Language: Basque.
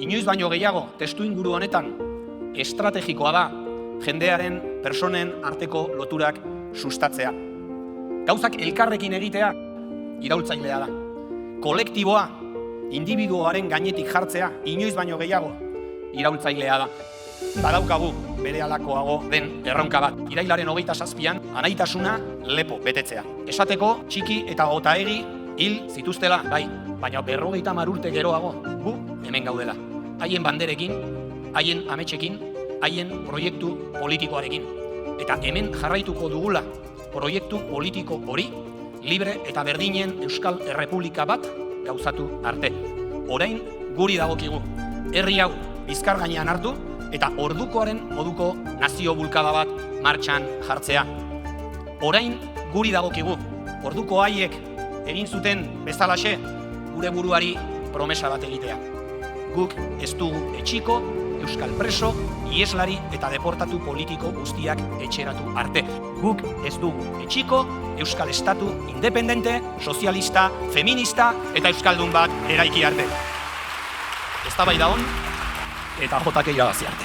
inoiz baino gehiago testu inguru honetan estrategikoa da jendearen, personen arteko loturak sustatzea. Gauzak elkarrekin egitea iraultzailea da. Kolektiboa, indibiduoaren gainetik jartzea, inoiz baino gehiago iraultzailea da. Badaukagu berehalakoago den erronka bat. Irailaren 27an anaitasuna lepo betetzea. Esateko txiki eta otaegi hil zituztela, bai, baina 50 urte geroago gu hemen gaudela. Haien banderekin, haien ametsekin, haien proiektu politikoarekin. Eta hemen jarraituko dugula proiektu politiko hori libre eta berdinen Euskal Errepublika bat gauzatu arte. Orain guri dagokigu. Herri hau bizkar gainean hartu eta ordukoaren moduko nazio bulkada bat martxan jartzea. Orain guri dagokigu. Orduko haiek egin zuten bezalaxe gure buruari promesa bat egitea. Guk ez dugu etxiko euskal preso, ieslari eta deportatu politiko guztiak etxeratu arte. Guk ez dugu etxiko euskal estatu independente, sozialista, feminista eta euskaldun bat eraiki arte. Eztabaida on eta JK irabazi arte.